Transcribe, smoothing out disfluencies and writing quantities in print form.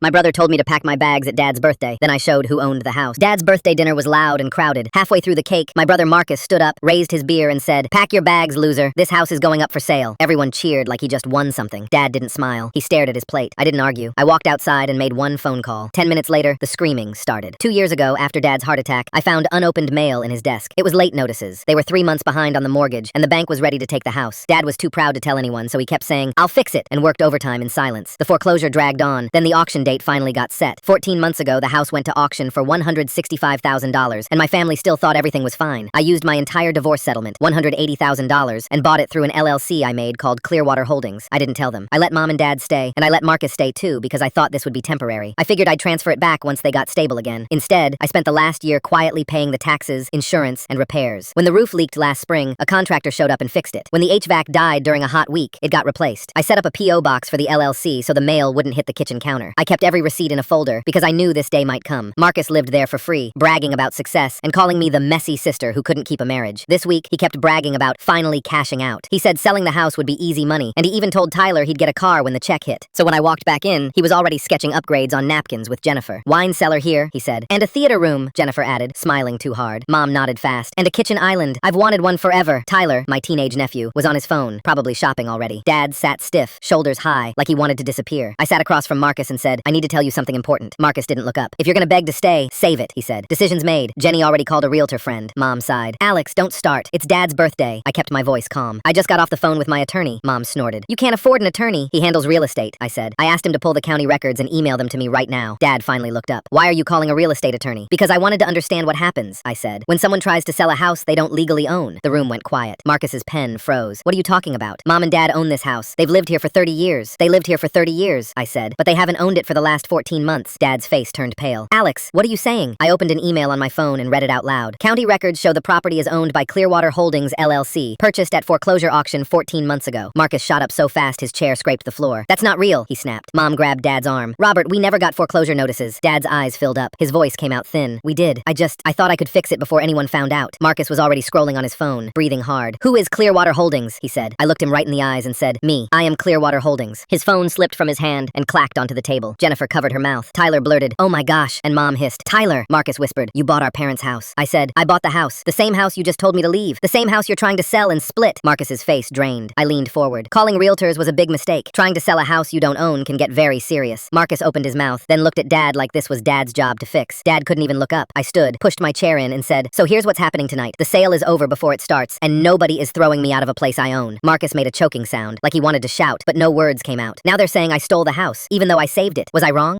My brother told me to pack my bags at Dad's birthday. Then I showed who owned the house. Dad's birthday dinner was loud and crowded. Halfway through the cake, my brother Marcus stood up, raised his beer, and said, "Pack your bags, loser. This house is going up for sale." Everyone cheered like he just won something. Dad didn't smile. He stared at his plate. I didn't argue. I walked outside and made one phone call. 10 minutes later, the screaming started. 2 years ago, after Dad's heart attack, I found unopened mail in his desk. It was late notices. They were 3 months behind on the mortgage, and the bank was ready to take the house. Dad was too proud to tell anyone, so he kept saying, "I'll fix it," and worked overtime in silence. The foreclosure dragged on. Then the auction date finally got set. 14 months ago, the house went to auction for $165,000, and my family still thought everything was fine. I used my entire divorce settlement, $180,000, and bought it through an LLC I made called Clearwater Holdings. I didn't tell them. I let Mom and Dad stay, and I let Marcus stay too because I thought this would be temporary. I figured I'd transfer it back once they got stable again. Instead, I spent the last year quietly paying the taxes, insurance, and repairs. When the roof leaked last spring, a contractor showed up and fixed it. When the HVAC died during a hot week, it got replaced. I set up a P.O. box for the LLC so the mail wouldn't hit the kitchen counter. I kept every receipt in a folder because I knew this day might come. Marcus lived there for free, bragging about success and calling me the messy sister who couldn't keep a marriage. This week, he kept bragging about finally cashing out. He said selling the house would be easy money, and he even told Tyler he'd get a car when the check hit. So when I walked back in, he was already sketching upgrades on napkins with Jennifer. "Wine cellar here," he said. "And a theater room," Jennifer added, smiling too hard. Mom nodded fast. "And a kitchen island. I've wanted one forever." Tyler, my teenage nephew, was on his phone, probably shopping already. Dad sat stiff, shoulders high, like he wanted to disappear. I sat across from Marcus and said, "I need to tell you something important." Marcus didn't look up. "If you're gonna beg to stay, save it," he said. "Decision's made. Jenny already called a realtor friend." Mom sighed. "Alex, don't start. It's Dad's birthday." I kept my voice calm. "I just got off the phone with my attorney." Mom snorted. "You can't afford an attorney. He handles real estate," I said. "I asked him to pull the county records and email them to me right now." Dad finally looked up. "Why are you calling a real estate attorney?" "Because I wanted to understand what happens," I said. "When someone tries to sell a house they don't legally own." The room went quiet. Marcus's pen froze. "What are you talking about? Mom and Dad own this house. They've lived here for 30 years. They lived here for 30 years, I said. "But they haven't owned it for the last 14 months. Dad's face turned pale. "Alex, what are you saying?" I opened an email on my phone and read it out loud. "County records show the property is owned by Clearwater Holdings, LLC, purchased at foreclosure auction 14 months ago." Marcus shot up so fast his chair scraped the floor. "That's not real," he snapped. Mom grabbed Dad's arm. "Robert, we never got foreclosure notices." Dad's eyes filled up. His voice came out thin. "We did. I thought I could fix it before anyone found out." Marcus was already scrolling on his phone, breathing hard. "Who is Clearwater Holdings?" he said. I looked him right in the eyes and said, "Me. I am Clearwater Holdings." His phone slipped from his hand and clacked onto the table. Jennifer covered her mouth. Tyler blurted, "Oh my gosh," and Mom hissed, "Tyler!" Marcus whispered, "You bought our parents' house." I said, "I bought the house. The same house you just told me to leave. The same house you're trying to sell and split." Marcus's face drained. I leaned forward. "Calling realtors was a big mistake. Trying to sell a house you don't own can get very serious." Marcus opened his mouth, then looked at Dad like this was Dad's job to fix. Dad couldn't even look up. I stood, pushed my chair in, and said, "So here's what's happening tonight. The sale is over before it starts, and nobody is throwing me out of a place I own." Marcus made a choking sound, like he wanted to shout, but no words came out. "Now they're saying I stole the house, even though I saved it. Was I wrong?"